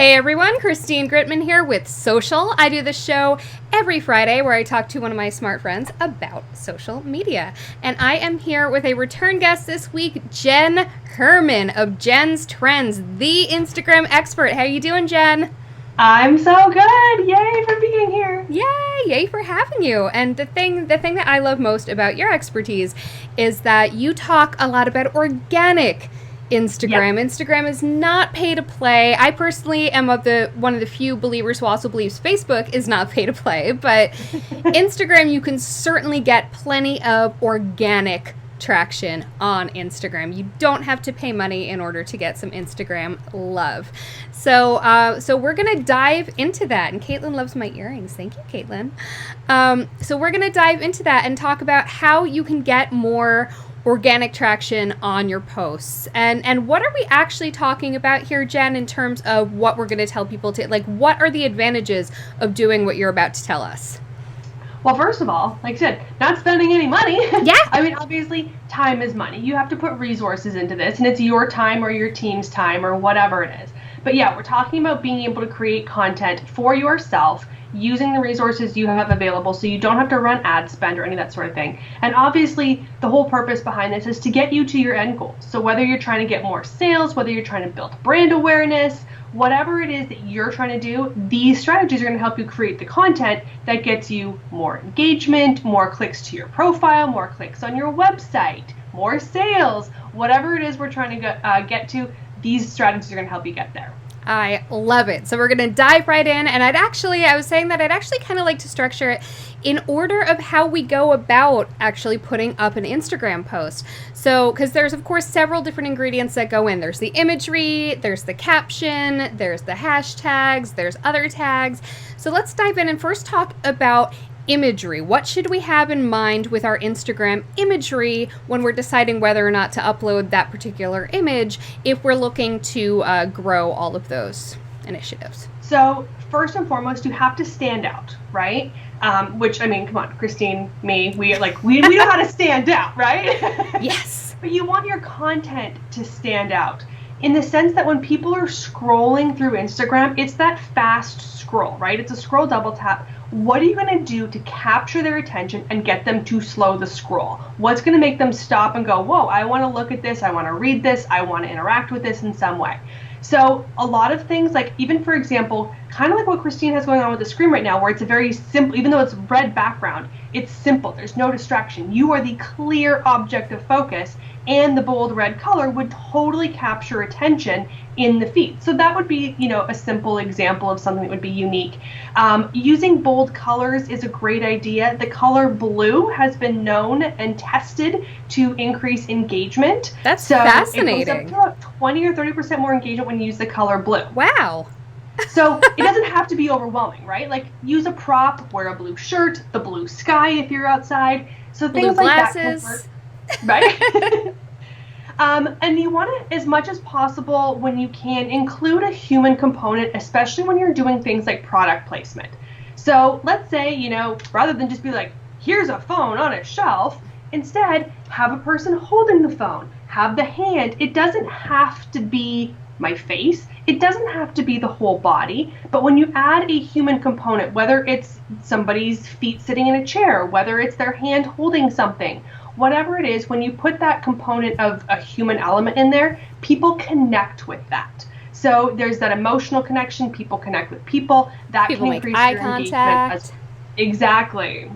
Hey everyone, Christine Gritmon here with Social. I do this show every Friday where I talk to one of my smart friends about social media. And I am here with a return guest this week, Jenn Herman of Jenn's Trends, the Instagram expert. How you doing, Jenn? I'm so good. Yay for being here. Yay for having you. And the thing that I love most about your expertise is that you talk a lot about organic Instagram. Yep. Instagram is not pay to play. I personally am one of the few believers who also believes Facebook is not pay to play, but Instagram, you can certainly get plenty of organic traction on Instagram. You don't have to pay money in order to get some Instagram love. So we're gonna dive into that. And Caitlin loves my earrings. Thank you, Caitlin. So we're gonna dive into that and talk about how you can get more organic traction on your posts. And what are we actually talking about here, Jenn, in terms of what we're going to tell people to, like, what are the advantages of doing what you're about to tell us? Well, first of all, like I said, not spending any money. Yeah. I mean, obviously, time is money. You have to put resources into this, and it's your time or your team's time or whatever it is. But yeah, we're talking about being able to create content for yourself using the resources you have available so you don't have to run ad spend or any of that sort of thing. And obviously, the whole purpose behind this is to get you to your end goals. So whether you're trying to get more sales, whether you're trying to build brand awareness, whatever it is that you're trying to do, these strategies are going to help you create the content that gets you more engagement, more clicks to your profile, more clicks on your website, more sales, whatever it is we're trying to get to, these strategies are going to help you get there. I love it. So we're going to dive right in. And I was saying that I'd actually kind of like to structure it in order of how we go about actually putting up an Instagram post. So, because there's, of course, several different ingredients that go in. There's the imagery, there's the caption, there's the hashtags, there's other tags. So let's dive in and first talk about imagery. What should we have in mind with our Instagram imagery when we're deciding whether or not to upload that particular image if we're looking to grow all of those initiatives? So first and foremost, you have to stand out, right? Which, I mean, come on, Christine, me, we know how to stand out, right? Yes. But you want your content to stand out in the sense that when people are scrolling through Instagram, it's that fast scroll, right? It's a scroll double tap. What are you going to do to capture their attention and get them to slow the scroll? What's going to make them stop and go, whoa, I want to look at this, I want to read this, I want to interact with this in some way. So a lot of things, like even for example, kind of like what Christine has going on with the screen right now, where it's a very simple, even though it's red background, it's simple, there's no distraction. You are the clear object of focus, and the bold red color would totally capture attention in the feed. So that would be, a simple example of something that would be unique. Using bold colors is a great idea. The color blue has been known and tested to increase engagement. That's fascinating. It goes up to 20 or 30% more engagement when you use the color blue. Wow. So it doesn't have to be overwhelming, right? Like use a prop, wear a blue shirt, the blue sky if you're outside. So things blue like glasses. That. Right? And you want to, as much as possible, when you can, include a human component, especially when you're doing things like product placement. So let's say, rather than just be like, here's a phone on a shelf, instead have a person holding the phone, have the hand. It doesn't have to be my face. It doesn't have to be the whole body. But when you add a human component, whether it's somebody's feet sitting in a chair, whether it's their hand holding something, whatever it is, when you put that component of a human element in there, people connect with that. So there's that emotional connection. People connect with people. That people can increase eye your contact. Exactly.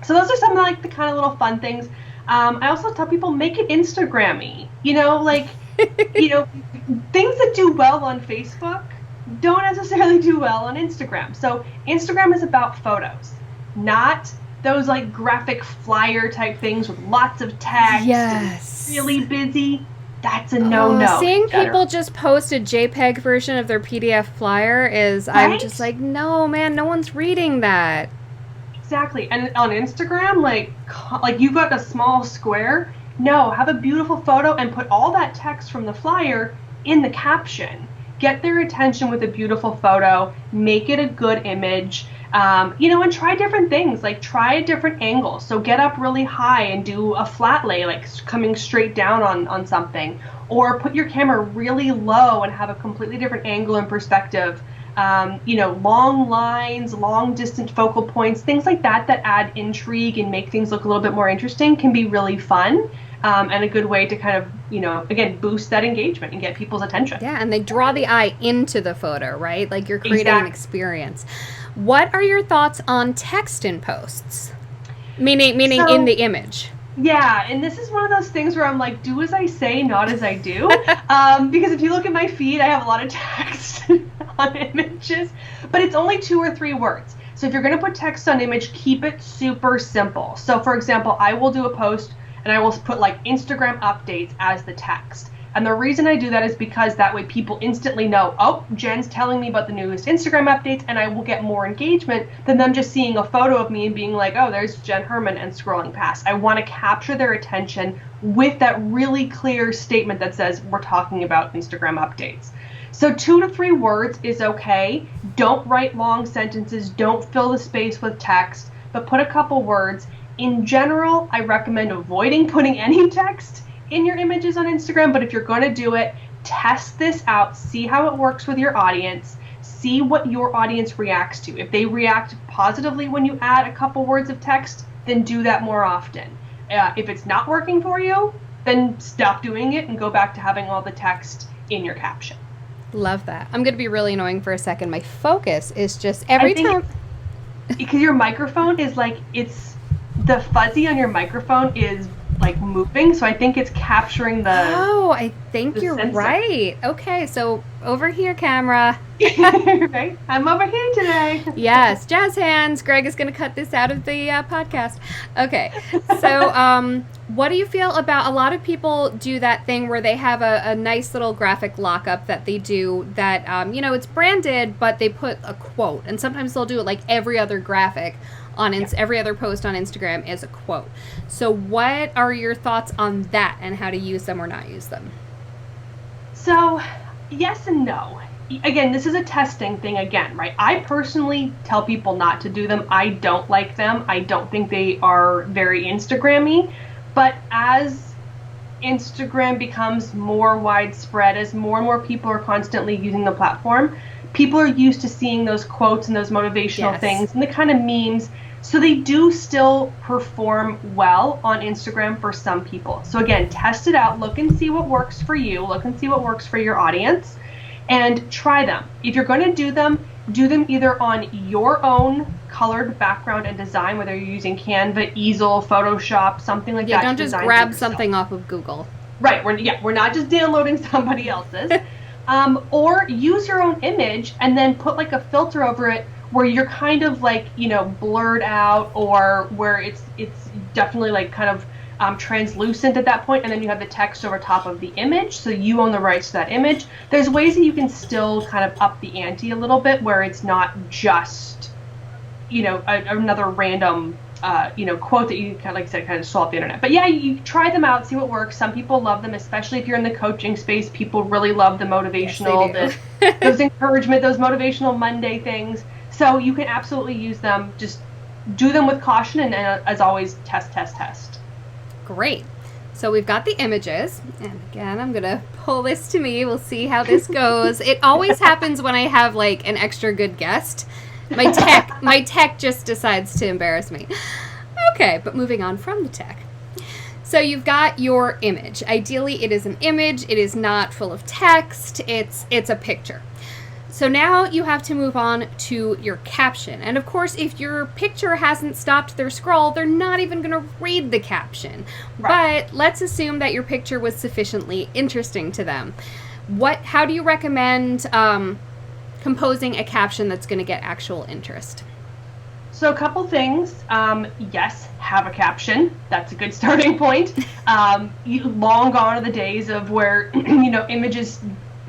So those are some of like the kind of little fun things. I also tell people, make it Instagram-y. Things that do well on Facebook don't necessarily do well on Instagram. So Instagram is about photos, not those like graphic flyer type things with lots of tags. Yes. Really busy. That's a no-no. Seeing people just post a JPEG version of their PDF flyer is, right? I'm just like, no, man, no one's reading that. Exactly. And on Instagram, like you've got a small square. No, have a beautiful photo and put all that text from the flyer in the caption. Get their attention with a beautiful photo. Make it a good image. And try different things, like try a different angle. So get up really high and do a flat lay, like coming straight down on something, or put your camera really low and have a completely different angle and perspective. Long lines, long distant focal points, things like that add intrigue and make things look a little bit more interesting can be really fun. And a good way to kind of, again, boost that engagement and get people's attention. Yeah, and they draw the eye into the photo, right? Like you're creating an experience. What are your thoughts on text in posts? Meaning in the image. Yeah, and this is one of those things where I'm like, do as I say, not as I do. Because if you look at my feed, I have a lot of text on images, but it's only 2 or 3 words. So if you're going to put text on image, keep it super simple. So for example, I will do a post and I will put like Instagram updates as the text. And the reason I do that is because that way people instantly know, oh, Jen's telling me about the newest Instagram updates, and I will get more engagement than them just seeing a photo of me and being like, oh, there's Jenn Herman and scrolling past. I want to capture their attention with that really clear statement that says we're talking about Instagram updates. So 2 to 3 words is okay. Don't write long sentences. Don't fill the space with text, but put a couple words. In general, I recommend avoiding putting any text in your images on Instagram, but if you're going to do it, test this out, see how it works with your audience, see what your audience reacts to. If they react positively when you add a couple words of text, then do that more often. If it's not working for you, then stop doing it and go back to having all the text in your caption. Love that. I'm going to be really annoying for a second. My focus is just every time. Because your microphone is like, the fuzzy on your microphone is like moving, so I think it's capturing the. Oh, I think you're sensor. Right. Okay, so over here, camera. Right, I'm over here today. Yes, jazz hands. Greg is going to cut this out of the podcast. Okay, so what do you feel about a lot of people do that thing where they have a nice little graphic lockup that they do that it's branded, but they put a quote, and sometimes they'll do it like every other graphic. Every other post on Instagram is a quote. So what are your thoughts on that and how to use them or not use them? So yes and no. Again, this is a testing thing again, right? I personally tell people not to do them. I don't like them. I don't think they are very Instagram-y. But as Instagram becomes more widespread, as more and more people are constantly using the platform, people are used to seeing those quotes and those motivational things and the kind of memes. So they do still perform well on Instagram for some people. So again, test it out, look and see what works for you, look and see what works for your audience, and try them. If you're going to do them either on your own colored background and design, whether you're using Canva, Easel, Photoshop, something like that. Yeah, don't just grab something off of Google. Right, we're not just downloading somebody else's. Or use your own image and then put like a filter over it where you're kind of like, blurred out, or where it's definitely like kind of translucent at that point, and then you have the text over top of the image, so you own the rights to that image. There's ways that you can still kind of up the ante a little bit where it's not just, another random quote that you kind of, like I said, kind of saw off the internet. But yeah, you try them out, see what works. Some people love them, especially if you're in the coaching space. People really love the motivational, those encouragement, those motivational Monday things. So you can absolutely use them. Just do them with caution, and as always, test. Great. So we've got the images, and again, I'm gonna pull this to me. We'll see how this goes. It always happens when I have like an extra good guest. My tech just decides to embarrass me. Okay, but moving on from the tech. So you've got your image. Ideally, it is an image. It is not full of text. It's a picture. So now you have to move on to your caption. And of course, if your picture hasn't stopped their scroll, they're not even going to read the caption. Right. But let's assume that your picture was sufficiently interesting to them. How do you recommend composing a caption that's going to get actual interest? So a couple things. Yes, have a caption. That's a good starting point. Long gone are the days of where images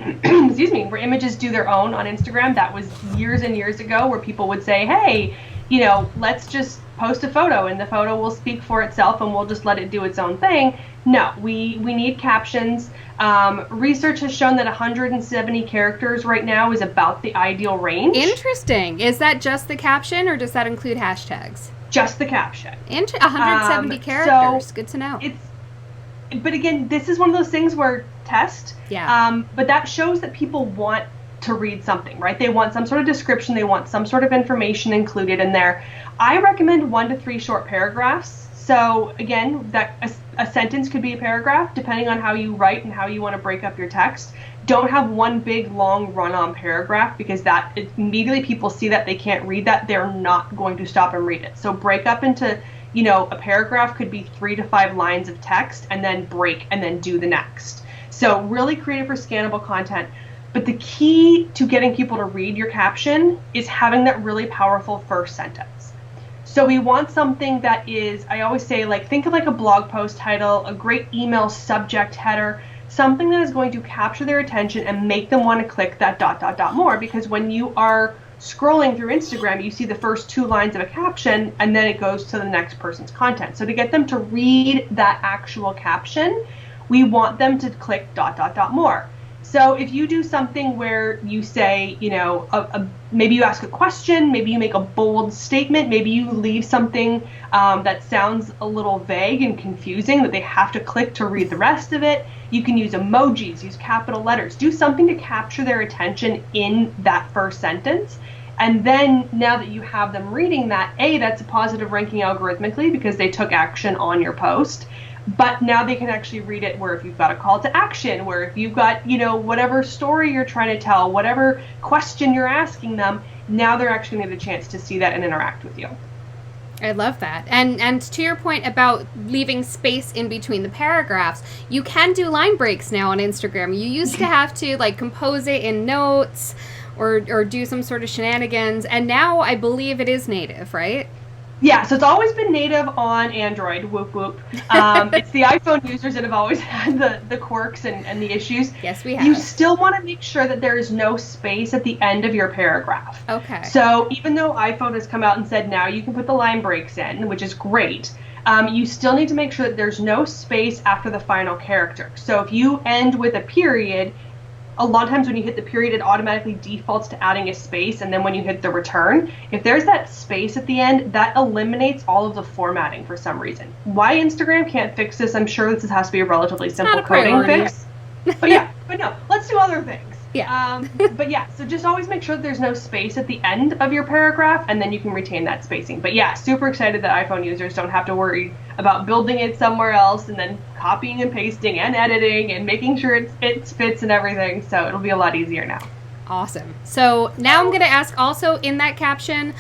where images do their own on Instagram. That was years and years ago, where people would say, hey, let's just post a photo and the photo will speak for itself and we'll just let it do its own thing. No, we need captions. Research has shown that 170 characters right now is about the ideal range. Interesting. Is that just the caption, or does that include hashtags? Just the caption. 170 characters. So good to know. But again, this is one of those things where test. Yeah. But that shows that people want to read something, right? They want some sort of description. They want some sort of information included in there. I recommend 1 to 3 short paragraphs. So again, that a sentence could be a paragraph, depending on how you write and how you want to break up your text. Don't have one big long run-on paragraph, because that immediately people see that they can't read that, they're not going to stop and read it. So break up into, a paragraph could be 3 to 5 lines of text, and then break and then do the next. So really creative for scannable content. But the key to getting people to read your caption is having that really powerful first sentence. So we want something that is, I always say, think of a blog post title, a great email subject header, something that is going to capture their attention and make them want to click that ... more. Because when you are scrolling through Instagram, you see the first 2 lines of a caption and then it goes to the next person's content. So to get them to read that actual caption, we want them to click ... more. So if you do something where you say, maybe you ask a question, maybe you make a bold statement, maybe you leave something that sounds a little vague and confusing that they have to click to read the rest of it. You can use emojis, use capital letters, do something to capture their attention in that first sentence. And then now that you have them reading that, that's a positive ranking algorithmically because they took action on your post. But now they can actually read it where if you've got a call to action, where if you've got, whatever story you're trying to tell, whatever question you're asking them, now they're actually going to get a chance to see that and interact with you. I love that. And to your point about leaving space in between the paragraphs, you can do line breaks now on Instagram. You used to have to compose it in notes or do some sort of shenanigans, and now I believe it is native, right? Yeah, so it's always been native on Android, whoop whoop. It's the iPhone users that have always had the quirks and the issues. Yes, we have. You still want to make sure that there is no space at the end of your paragraph. Okay. So even though iPhone has come out and said now you can put the line breaks in, which is great, you still need to make sure that there's no space after the final character. So if you end with a period, a lot of times when you hit the period, it automatically defaults to adding a space, and then when you hit the return, if there's that space at the end, that eliminates all of the formatting for some reason. Why Instagram can't fix this, I'm sure this has to be a relatively simple coding fix. But no, let's do other things. Yeah. But yeah, so just always make sure that there's no space at the end of your paragraph, and then you can retain that spacing. But yeah, super excited that iPhone users don't have to worry about building it somewhere else and then copying and pasting and editing and making sure it fits and everything. So it'll be a lot easier now. Awesome. So now I'm going to ask also in that caption,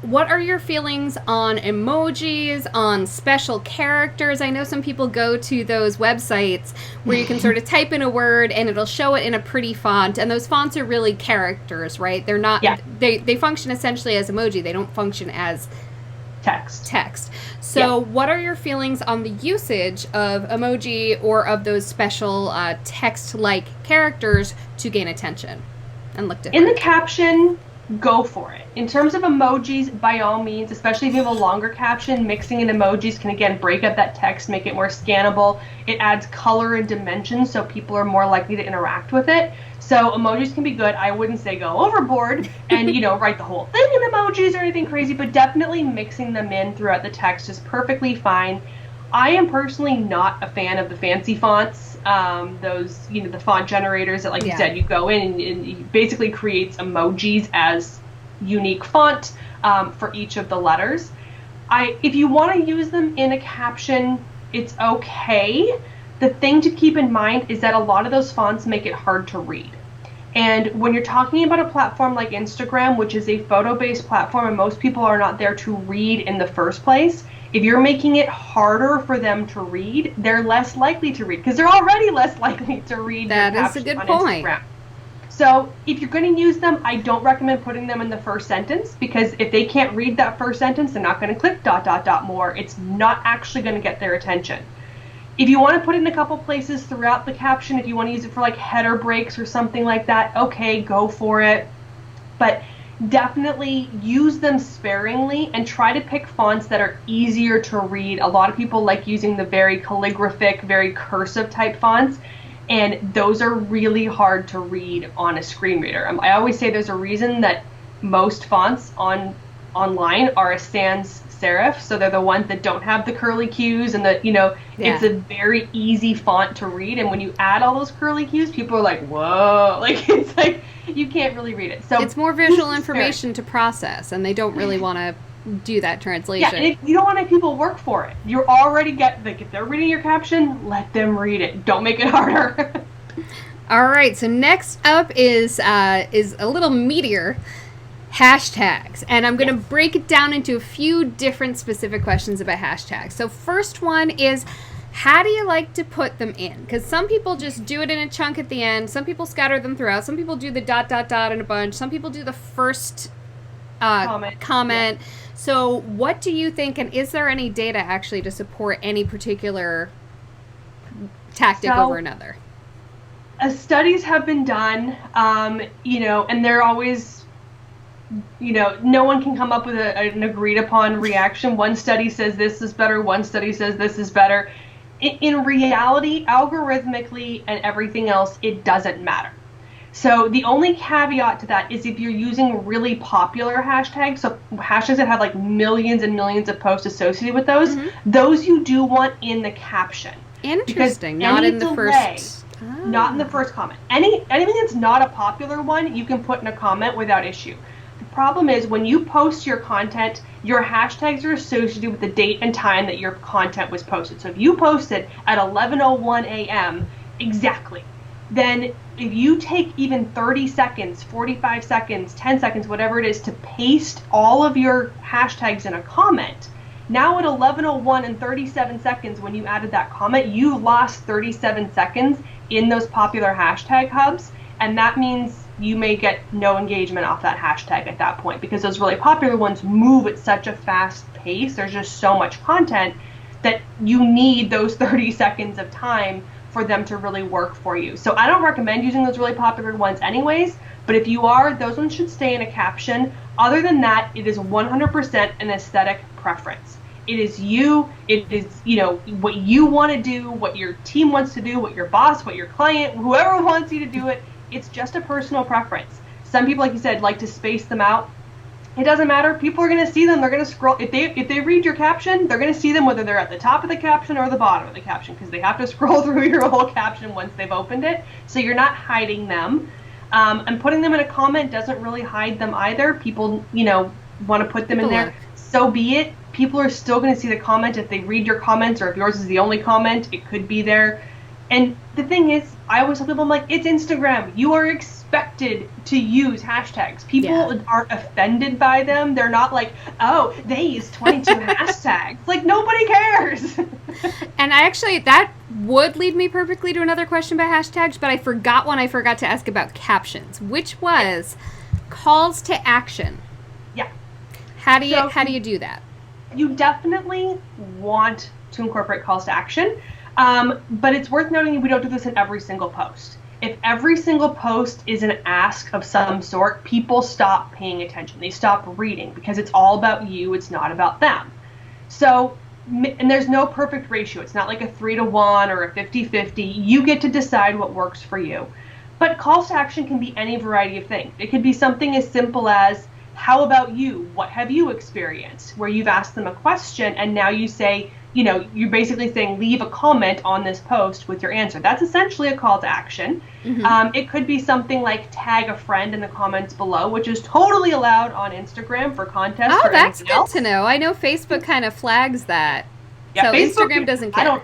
what are your feelings on emojis, on special characters? I know some people go to those websites where you can sort of type in a word and it'll show it in a pretty font, and those fonts are really characters, right? They're not, they function essentially as emoji. They don't function as text. So what are your feelings on the usage of emoji or of those special text-like characters to gain attention and look different? In the caption, go for it. In terms of emojis, by all means, especially if you have a longer caption, mixing in emojis can again break up that text, make it more scannable. It adds color and dimension so people are more likely to interact with it. So emojis can be good. I wouldn't say go overboard and, write the whole thing in emojis or anything crazy, but definitely mixing them in throughout the text is perfectly fine. I am personally not a fan of the fancy fonts. Those, the font generators that, you said, you go in and it basically creates emojis as unique font for each of the letters. If you want to use them in a caption, it's okay. The thing to keep in mind is that a lot of those fonts make it hard to read. And when you're talking about a platform like Instagram, which is a photo-based platform and most people are not there to read in the first place, if you're making it harder for them to read, they're less likely to read because they're already less likely to read. That is a good point. Instagram. So if you're going to use them, I don't recommend putting them in the first sentence because if they can't read that first sentence, they're not going to click ... more. It's not actually going to get their attention. If you want to put it in a couple places throughout the caption, if you want to use it for header breaks or something like that, okay, go for it. But definitely use them sparingly and try to pick fonts that are easier to read. A lot of people like using the very calligraphic, very cursive type fonts, and those are really hard to read on a screen reader. I always say there's a reason that most fonts online are a sans serif, so they're the ones that don't have the curly cues, and it's a very easy font to read, and when you add all those curly cues, people are like, whoa, like it's like you can't really read it. So it's more visual information to process, and they don't really want to do that translation. Yeah, and you don't want to have people work for it. You're already if they're reading your caption, let them read it. Don't make it harder. All right, so next up is a little meatier. Hashtags, and I'm going to break it down into a few different specific questions about hashtags. So first one is, how do you like to put them in? Because some people just do it in a chunk at the end, some people scatter them throughout, some people do the ... in a bunch, some people do the first comment. Yeah. So what do you think, and is there any data actually to support any particular tactic over another? Studies have been done, and they're always, no one can come up with an agreed upon reaction. One study says this is better, one study says this is better. In reality, algorithmically and everything else, it doesn't matter. So the only caveat to that is if you're using really popular hashtags, so hashtags that have like millions and millions of posts associated with those, those you do want in the caption. Interesting, not in the first. Not in the first comment. Anything that's not a popular one, you can put in a comment without issue. The problem is when you post your content, your hashtags are associated with the date and time that your content was posted. So if you posted at 11:01 a.m. exactly, then if you take even 30 seconds, 45 seconds, 10 seconds, whatever it is, to paste all of your hashtags in a comment, now at 11:01 and 37 seconds when you added that comment, you lost 37 seconds in those popular hashtag hubs, and that means you may get no engagement off that hashtag at that point, because those really popular ones move at such a fast pace. There's just so much content that you need those 30 seconds of time for them to really work for you. So I don't recommend using those really popular ones anyways, but if you are, those ones should stay in a caption. Other than that, it is 100% an aesthetic preference. It is you, it is, what you want to do, what your team wants to do, what your boss, what your client, whoever wants you to do it. It's just a personal preference. Some people, like you said, like to space them out. It doesn't matter. People are going to see them. They're going to scroll. If they read your caption, they're going to see them whether they're at the top of the caption or the bottom of the caption, because they have to scroll through your whole caption once they've opened it. So you're not hiding them. And putting them in a comment doesn't really hide them either. People, want to put them in there. So be it. People are still going to see the comment if they read your comments, or if yours is the only comment, it could be there. And the thing is, I always tell people, I'm like, it's Instagram. You are expected to use hashtags. People aren't offended by them. They're not like, oh, they use 22 hashtags. Like, nobody cares. And that would lead me perfectly to another question about hashtags, but I forgot one I forgot to ask about captions, which was calls to action. Yeah. How do you do that? You definitely want to incorporate calls to action. But it's worth noting we don't do this in every single post. If every single post is an ask of some sort, people stop paying attention. They stop reading because it's all about you. It's not about them. So, and there's no perfect ratio. It's not like a 3-to-1 or a 50-50. You get to decide what works for you. But calls to action can be any variety of things. It could be something as simple as, how about you? What have you experienced? Where you've asked them a question and now you say, you're basically saying, leave a comment on this post with your answer. That's essentially a call to action. Mm-hmm. It could be something like tag a friend in the comments below, which is totally allowed on Instagram for contests. Oh, that's good to know. I know Facebook kind of flags that. Yeah, so Facebook, Instagram doesn't care.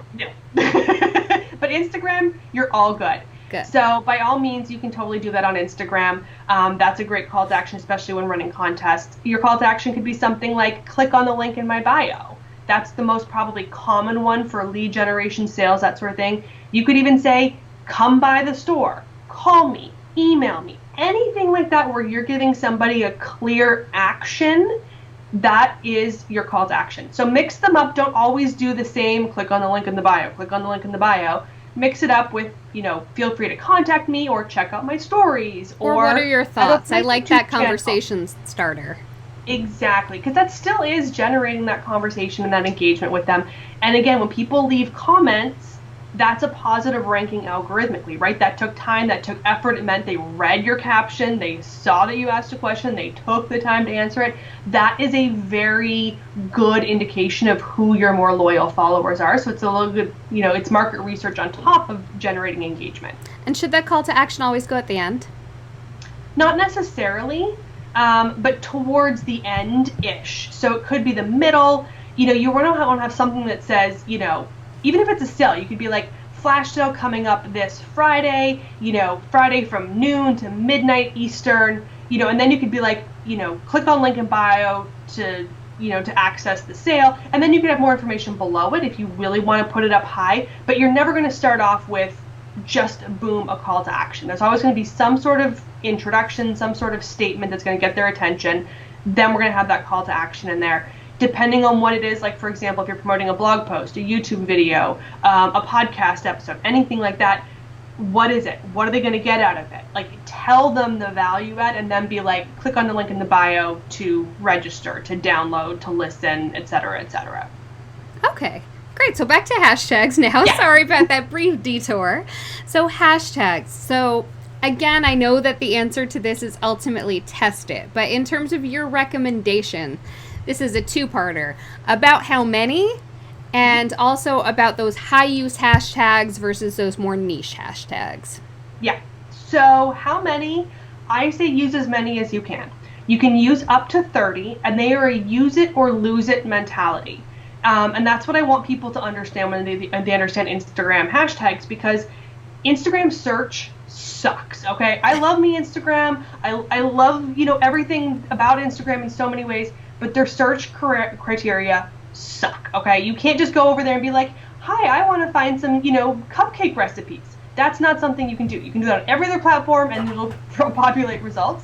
But Instagram, you're all good. Good. So by all means, you can totally do that on Instagram. That's a great call to action, especially when running contests. Your call to action could be something like, click on the link in my bio. That's the most probably common one for lead generation, sales, that sort of thing. You could even say, come by the store, call me, email me, anything like that where you're giving somebody a clear action. That is your call to action. So mix them up. Don't always do the same, click on the link in the bio, click on the link in the bio. mix it up with, feel free to contact me or check out my stories. Or what are your thoughts? I like that channel. conversation starter. Exactly, because that still is generating that conversation and that engagement with them. And again, when people leave comments, that's a positive ranking algorithmically, right? That took time, that took effort. It meant they read your caption, they saw that you asked a question, they took the time to answer it. That is a very good indication of who your more loyal followers are. So it's a little good, it's market research on top of generating engagement. And should that call to action always go at the end? Not necessarily, but towards the end-ish. So it could be the middle. You want to have something that says, even if it's a sale, you could be like, flash sale coming up this Friday, Friday from noon to midnight Eastern, and then you could be like, click on link in bio to access the sale. And then you could have more information below it if you really want to put it up high, but you're never going to start off with just boom, a call to action. There's always going to be some sort of introduction, some sort of statement that's going to get their attention. Then we're going to have that call to action in there. Depending on what it is, like for example, if you're promoting a blog post, a YouTube video, a podcast episode, anything like that, what is it? What are they going to get out of it? Like, tell them the value add and then be like, click on the link in the bio to register, to download, to listen, etc., etc. Okay, great. So back to hashtags now. Yeah. Sorry about that brief detour. So hashtags. So again, I know that the answer to this is ultimately test it, but in terms of your recommendation, this is a two-parter about how many and also about those high-use hashtags versus those more niche hashtags. Yeah. So how many? I say use as many as you can. You can use up to 30, and they are a use it or lose it mentality. And that's what I want people to understand when they understand Instagram hashtags, because Instagram search sucks, okay? I love me Instagram. I love, everything about Instagram in so many ways. But their search criteria suck, okay? You can't just go over there and be like, hi, I want to find some, cupcake recipes. That's not something you can do. You can do that on every other platform and it'll populate results.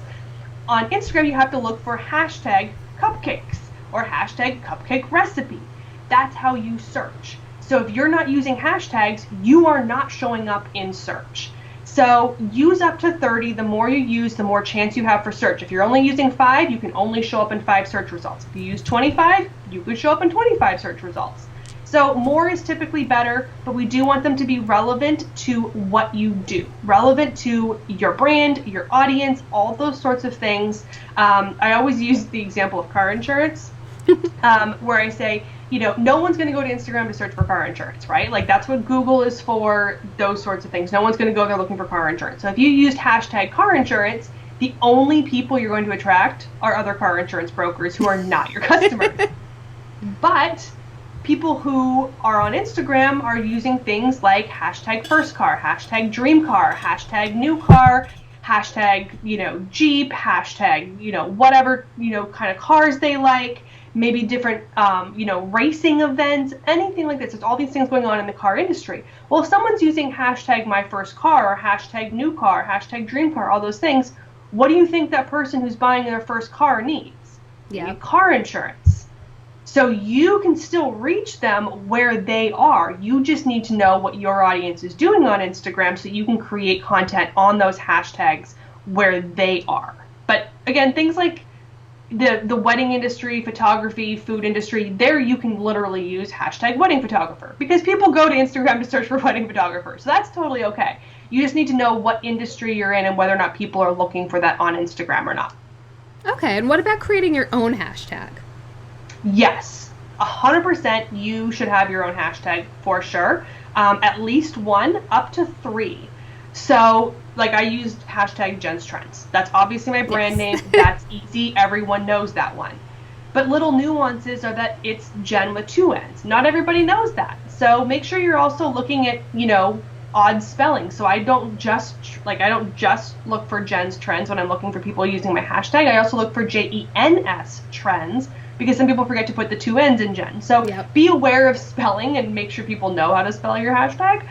On Instagram, you have to look for hashtag cupcakes or hashtag cupcake recipe. That's how you search. So if you're not using hashtags, you are not showing up in search. So use up to 30. The more you use, the more chance you have for search. If you're only using 5, you can only show up in 5 search results. If you use 25, you could show up in 25 search results. So more is typically better, but we do want them to be relevant to what you do, relevant to your brand, your audience, all those sorts of things. I always use the example of car insurance, where I say, no one's going to go to Instagram to search for car insurance, right? Like, that's what Google is for, those sorts of things. No one's going to go there looking for car insurance. So if you used hashtag car insurance, the only people you're going to attract are other car insurance brokers who are not your customers. But people who are on Instagram are using things like hashtag first car, hashtag dream car, hashtag new car, hashtag, Jeep, hashtag, whatever, kind of cars they like. Maybe different, racing events, anything like this. There's all these things going on in the car industry. Well, if someone's using hashtag my first car or hashtag new car, hashtag dream car, all those things, what do you think that person who's buying their first car needs? Yeah. They need car insurance. So you can still reach them where they are. You just need to know what your audience is doing on Instagram so you can create content on those hashtags where they are. But again, things like the wedding industry, photography, food industry, there you can literally use hashtag wedding photographer because people go to Instagram to search for wedding photographer. So that's totally okay. You just need to know what industry you're in and whether or not people are looking for that on Instagram or not. Okay, and what about creating your own hashtag? Yes, 100% you should have your own hashtag for sure. At least 1, up to 3. So, like, I used hashtag Jenn's Trends. That's obviously my brand name. That's easy. Everyone knows that one. But little nuances are that it's Jenn with 2 N's. Not everybody knows that. So make sure you're also looking at, odd spelling. So I don't just look for Jenn's Trends when I'm looking for people using my hashtag. I also look for JENS Trends because some people forget to put the 2 N's in Jenn. So Be aware of spelling and make sure people know how to spell your hashtag.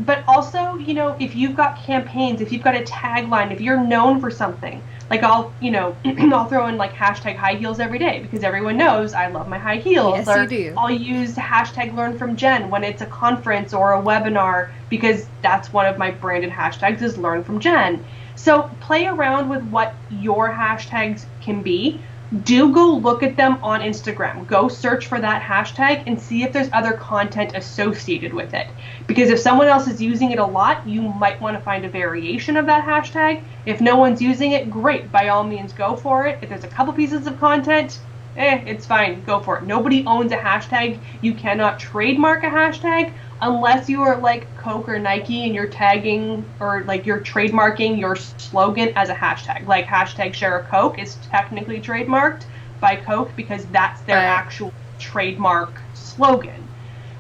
But also, if you've got campaigns, if you've got a tagline, if you're known for something, Like I'll, I'll throw in like hashtag high heels every day because everyone knows I love my high heels. Yes, or you do. I'll use hashtag learn from Jenn when it's a conference or a webinar because that's one of my branded hashtags is learn from Jenn. So play around with what your hashtags can be. Do go look at them on Instagram. Go search for that hashtag and see if there's other content associated with it. Because if someone else is using it a lot, you might want to find a variation of that hashtag. If no one's using it, great. By all means, go for it. If there's a couple pieces of content, it's fine. Go for it. Nobody owns a hashtag. You cannot trademark a hashtag unless you are like Coke or Nike and you're tagging or like you're trademarking your slogan as a hashtag. Like hashtag share a Coke is technically trademarked by Coke because that's their actual trademark slogan.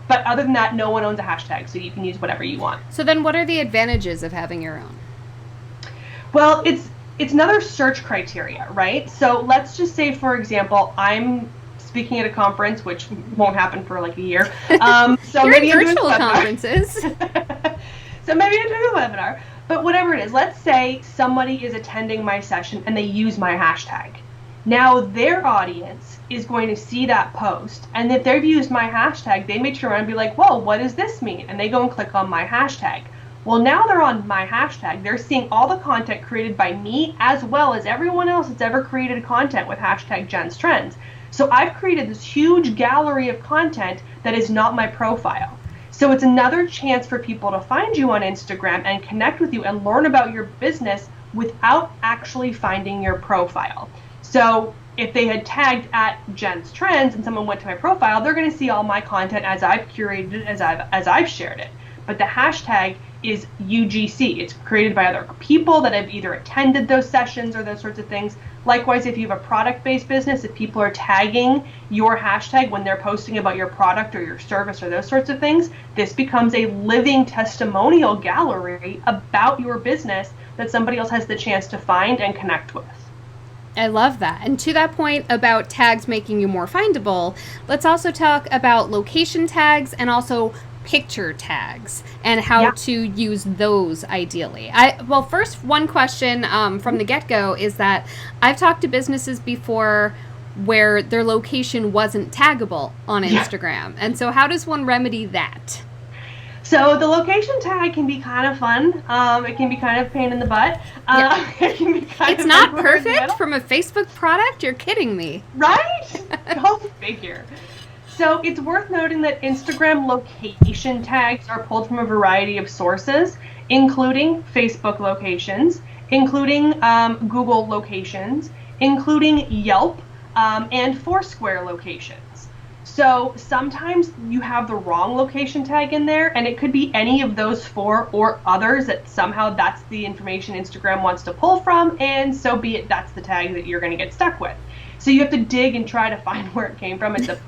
But other than that, no one owns a hashtag, so you can use whatever you want. So then what are the advantages of having your own? Well, it's another search criteria, right? So let's just say, for example, I'm speaking at a conference, which won't happen for like a year. So You're maybe in virtual conferences. So maybe I'm doing a webinar. But whatever it is, let's say somebody is attending my session and they use my hashtag. Now their audience is going to see that post, and if they've used my hashtag, they may turn around and be like, whoa, what does this mean? And they go and click on my hashtag. Well, now they're on my hashtag. They're seeing all the content created by me as well as everyone else that's ever created content with hashtag Jenn's Trends. So I've created this huge gallery of content that is not my profile. So it's another chance for people to find you on Instagram and connect with you and learn about your business without actually finding your profile. So if they had tagged at Jenn's Trends and someone went to my profile, they're going to see all my content as I've curated it, as I've shared it. But the hashtag is UGC. It's created by other people that have either attended those sessions or those sorts of things. Likewise, if you have a product-based business, if people are tagging your hashtag when they're posting about your product or your service or those sorts of things, this becomes a living testimonial gallery about your business that somebody else has the chance to find and connect with. I love that. And to that point about tags making you more findable, let's also talk about location tags and also picture tags and how to use those ideally. Well, first, one question from the get-go is that I've talked to businesses before where their location wasn't taggable on Instagram. And so how does one remedy that? So the location tag can be kind of fun. It can be kind of pain in the butt. It can be kind it's of not perfect from a Facebook product? You're kidding me. Right? Go figure. So it's worth noting that Instagram location tags are pulled from a variety of sources, including Facebook locations, including Google locations, including Yelp, and Foursquare locations. So sometimes you have the wrong location tag in there, and it could be any of those four or others that somehow that's the information Instagram wants to pull from, and so be it, that's the tag that you're going to get stuck with. So you have to dig and try to find where it came from. It's a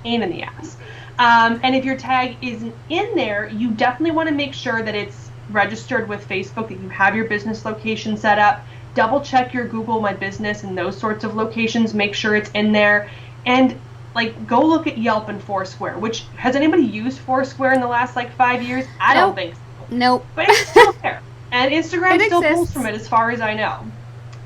pain in the ass. And if your tag isn't in there, you definitely want to make sure that it's registered with Facebook, that you have your business location set up. Double check your Google My Business and those sorts of locations. Make sure it's in there. And like, go look at Yelp and Foursquare, which, has anybody used Foursquare in the last, 5 years? I don't think so. Nope. But it's still there. And Instagram still exists. pulls from it as far as I know.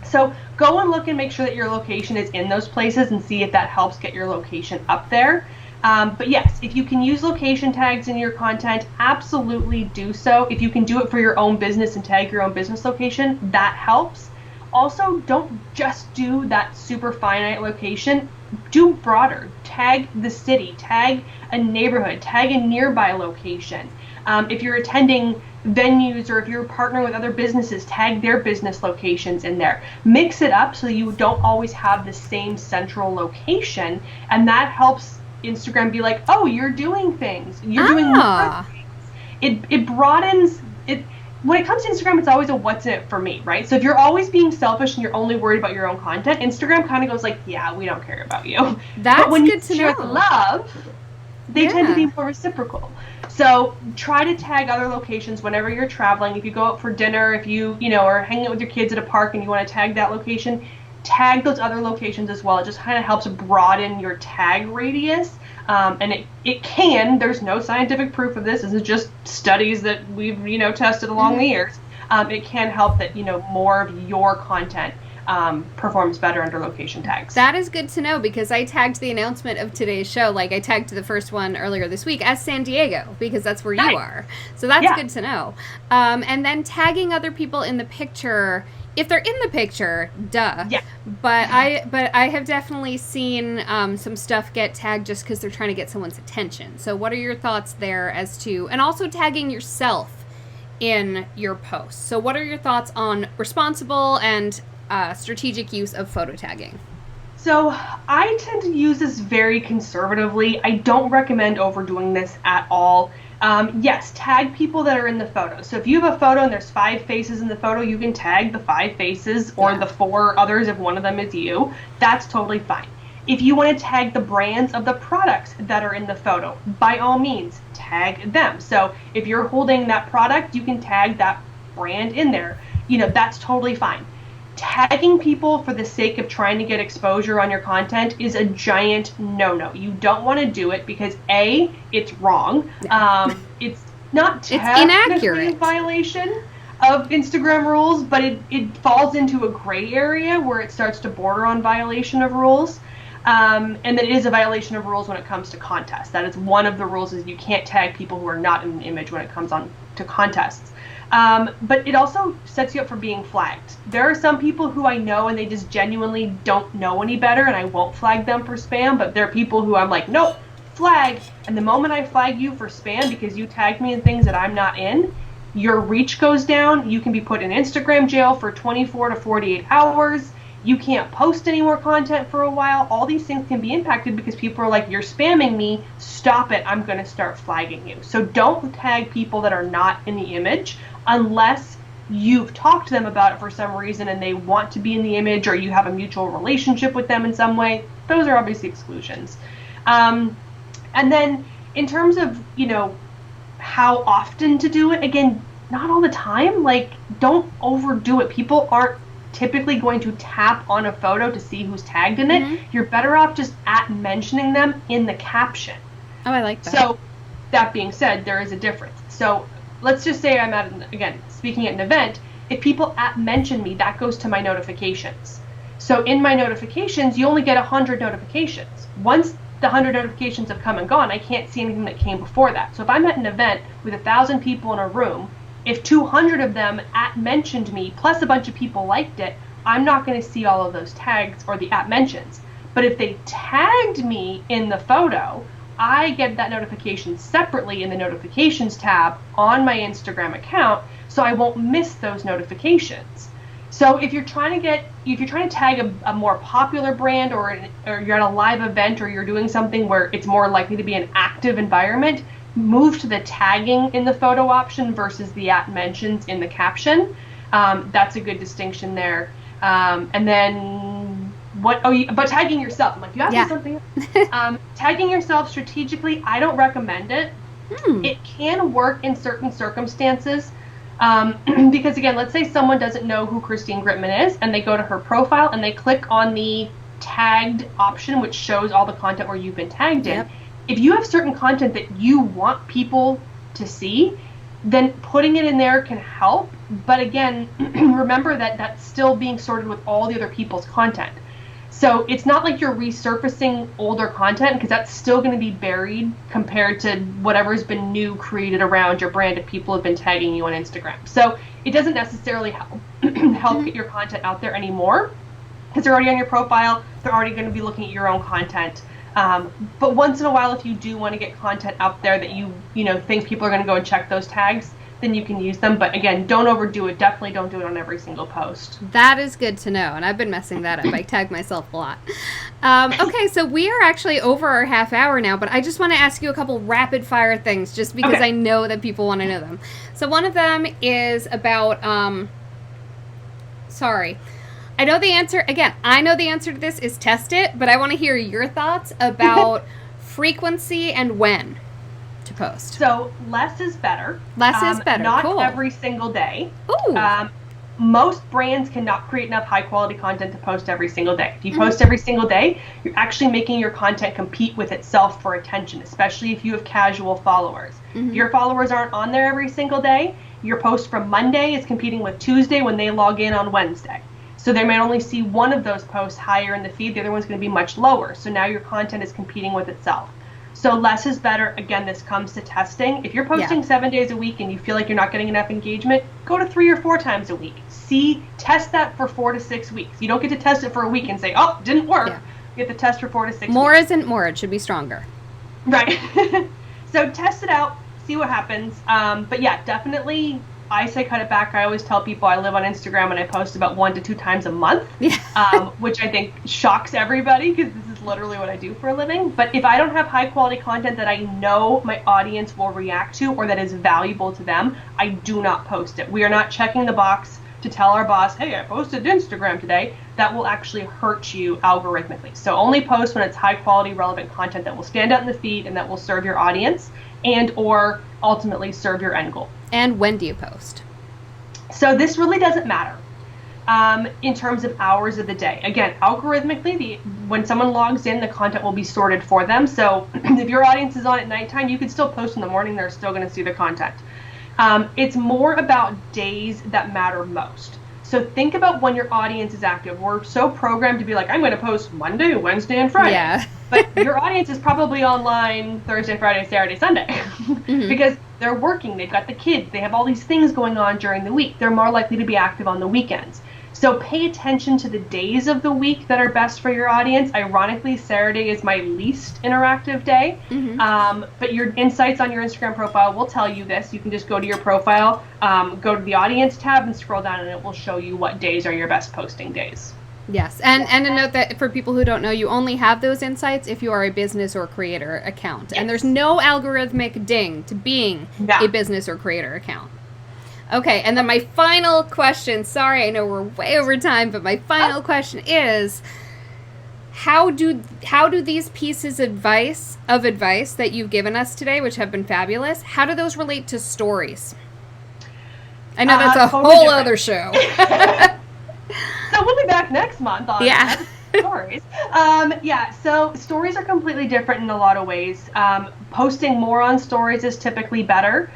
So go and look and make sure that your location is in those places and see if that helps get your location up there. But yes, if you can use location tags in your content, absolutely do so. If you can do it for your own business and tag your own business location, that helps. Also, don't just do that super finite location. Do broader. Tag the city, tag a neighborhood, tag a nearby location. If you're attending venues or if you're partnering with other businesses, tag their business locations in there. Mix it up so you don't always have the same central location, and that helps Instagram be like, oh, you're doing things. You're doing more things. It broadens it. When it comes to Instagram, it's always a what's in it for me, right? So if you're always being selfish and you're only worried about your own content, Instagram kind of goes like, yeah, we don't care about you. That's but when good you to share know. the love, they tend to be more reciprocal. So try to tag other locations whenever you're traveling. If you go out for dinner, if you are hanging out with your kids at a park and you want to tag that location, tag those other locations as well. It just kind of helps broaden your tag radius. And it can, there's no scientific proof of this. This is just studies that we've, tested along the years. It can help that, more of your content performs better under location tags. That is good to know, because I tagged the announcement of today's show, like I tagged the first one earlier this week as San Diego, because that's where you are. So that's good to know. And then tagging other people in the picture, if they're in the picture, duh. Yeah. But I have definitely seen some stuff get tagged just because they're trying to get someone's attention. So what are your thoughts there as to, and also tagging yourself in your posts. So what are your thoughts on responsible and strategic use of photo tagging? So I tend to use this very conservatively. I don't recommend overdoing this at all. Yes, tag people that are in the photo. So if you have a photo and there's 5 faces in the photo, you can tag the 5 faces or the 4 others if one of them is you. That's totally fine. If you want to tag the brands of the products that are in the photo, by all means, tag them. So if you're holding that product, you can tag that brand in there. That's totally fine. Tagging people for the sake of trying to get exposure on your content is a giant no-no. You don't want to do it because A, it's wrong. It's not technically a violation of Instagram rules, but it falls into a gray area where it starts to border on violation of rules. And that is a violation of rules when it comes to contests. That is one of the rules, is you can't tag people who are not in an image when it comes on to contests. But it also sets you up for being flagged. There are some people who I know and they just genuinely don't know any better, and I won't flag them for spam, but there are people who I'm like, nope, flag. And the moment I flag you for spam because you tagged me in things that I'm not in, your reach goes down. You can be put in Instagram jail for 24 to 48 hours. You can't post any more content for a while. All these things can be impacted because people are like, you're spamming me, stop it, I'm going to start flagging you. So don't tag people that are not in the image unless you've talked to them about it for some reason and they want to be in the image, or you have a mutual relationship with them in some way. Those are obviously exclusions. And then in terms of, how often to do it, again, not all the time. Like, don't overdo it. People aren't typically going to tap on a photo to see who's tagged in it. You're better off just mentioning them in the caption. Oh, I like that. So that being said, there is a difference. So let's just say I'm speaking at an event. If people mention me, that goes to my notifications. So in my notifications, you only get 100 notifications. Once the 100 notifications have come and gone, I can't see anything that came before that. So if I'm at an event with 1,000 people in a room, if 200 of them mentioned me, plus a bunch of people liked it, I'm not going to see all of those tags or the mentions. But if they tagged me in the photo, I get that notification separately in the notifications tab on my Instagram account, so I won't miss those notifications. So if you're trying to tag a more popular brand, or you're at a live event, or you're doing something where it's more likely to be an active environment, move to the tagging in the photo option versus the mentions in the caption. That's a good distinction there. And then but tagging yourself. I'm like, you asked me something. Tagging yourself strategically, I don't recommend it. It can work in certain circumstances. Because again, let's say someone doesn't know who Christine Gritmon is, and they go to her profile and they click on the tagged option, which shows all the content where you've been tagged in. If you have certain content that you want people to see, then putting it in there can help. But again, remember that that's still being sorted with all the other people's content. So it's not like you're resurfacing older content, because that's still going to be buried compared to whatever's been new created around your brand if people have been tagging you on Instagram. So it doesn't necessarily help get your content out there anymore, because they're already on your profile. They're already going to be looking at your own content. But once in a while, if you do want to get content out there that you think people are going to go and check those tags, then you can use them. But again, don't overdo it. Definitely don't do it on every single post. That is good to know, and I've been messing that up. I tag myself a lot. Okay, so we are actually over our half hour now, but I just want to ask you a couple rapid fire things, just because I know that people want to know them. So one of them is about, I know the answer. Again, I know the answer to this is test it, but I want to hear your thoughts about frequency and when to post. So less is better. Less is better. Not cool. every single day. Ooh. Most brands cannot create enough high quality content to post every single day. If you post every single day, you're actually making your content compete with itself for attention, especially if you have casual followers. If your followers aren't on there every single day, your post from Monday is competing with Tuesday when they log in on Wednesday. So they might only see one of those posts higher in the feed. The other one's going to be much lower. So now your content is competing with itself. So less is better. Again, this comes to testing. If you're posting 7 days a week and you feel like you're not getting enough engagement, go to 3 or 4 times a week. Test that for 4 to 6 weeks. You don't get to test it for a week and say, oh, didn't work. Yeah. You get to test for 4 to 6 more weeks. Isn't more. It should be stronger. Right. So test it out, see what happens. But yeah, definitely, I say cut it back. I always tell people I live on Instagram and I post about 1 to 2 times a month, which I think shocks everybody because this is literally what I do for a living. But if I don't have high quality content that I know my audience will react to or that is valuable to them, I do not post it. We are not checking the box to tell our boss, hey, I posted to Instagram today. That will actually hurt you algorithmically. So only post when it's high quality, relevant content that will stand out in the feed and that will serve your audience and or ultimately serve your end goal. And when do you post? So this really doesn't matter in terms of hours of the day. Again, algorithmically, when someone logs in, the content will be sorted for them. So if your audience is on at nighttime, you can still post in the morning. They're still going to see the content. It's more about days that matter most. So think about when your audience is active. We're so programmed to be like, I'm going to post Monday, Wednesday, and Friday. Yeah. But your audience is probably online Thursday, Friday, Saturday, Sunday. Because they're working, they've got the kids, they have all these things going on during the week. They're more likely to be active on the weekends. So pay attention to the days of the week that are best for your audience. Ironically, Saturday is my least interactive day. But your insights on your Instagram profile will tell you this. You can just go to your profile, go to the audience tab and scroll down and it will show you what days are your best posting days. Yes, and a note that for people who don't know, you only have those insights if you are a business or creator account. Yes. And there's no algorithmic ding to being a business or creator account. Okay, and then my final question, sorry, I know we're way over time, but my final question is, how do these pieces of advice that you've given us today, which have been fabulous, how do those relate to stories? I know that's a whole other show. So we'll be back next month on stories. So stories are completely different in a lot of ways. Posting more on stories is typically better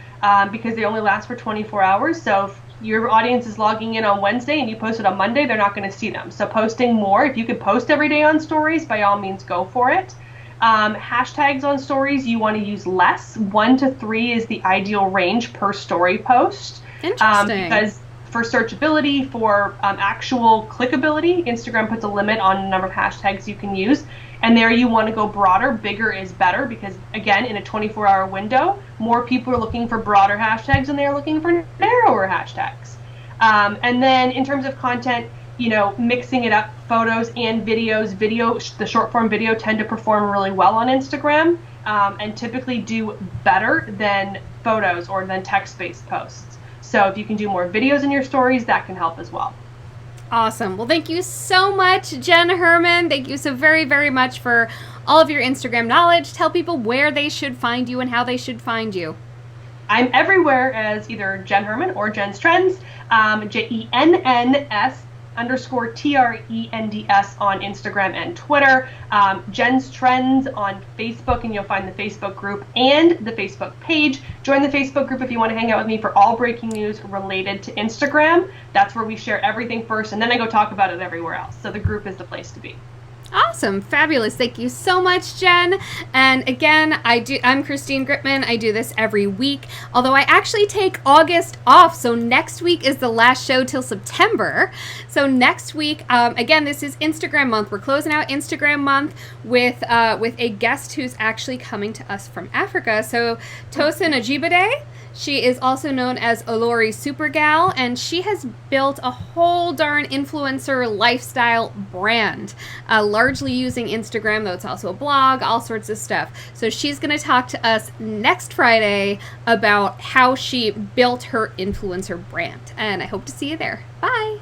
because they only last for 24 hours. So if your audience is logging in on Wednesday and you post it on Monday, they're not going to see them. So posting more, if you could post every day on stories, by all means go for it. Hashtags on stories, you want to use less. 1 to 3 is the ideal range per story post. Interesting. Because for searchability, for actual clickability, Instagram puts a limit on the number of hashtags you can use. And there you want to go broader. Bigger is better because, again, in a 24-hour window, more people are looking for broader hashtags than they're looking for narrower hashtags. And then in terms of content, mixing it up, photos and videos. The short-form video tend to perform really well on Instagram and typically do better than photos or than text-based posts. So if you can do more videos in your stories, that can help as well. Awesome. Well, thank you so much, Jenn Herman. Thank you so very, very much for all of your Instagram knowledge. Tell people where they should find you and how they should find you. I'm everywhere as either Jenn Herman or Jenn's Trends, JENNS_TRENDS on Instagram and Twitter, Jenn's Trends on Facebook, and you'll find the Facebook group and the Facebook page. Join the Facebook group if you want to hang out with me for all breaking news related to Instagram. That's where we share everything first, and then I go talk about it everywhere else. So the group is the place to be. Awesome. Fabulous. Thank you so much, Jenn. And again, I'm Christine Gritmon. I do this every week, although I actually take August off. So next week is the last show till September. So next week, again, this is Instagram month. We're closing out Instagram month with a guest who's actually coming to us from Africa. So Tosin Ajibade. She is also known as Olori Supergal, and she has built a whole darn influencer lifestyle brand, largely using Instagram, though it's also a blog, all sorts of stuff. So she's going to talk to us next Friday about how she built her influencer brand, and I hope to see you there. Bye!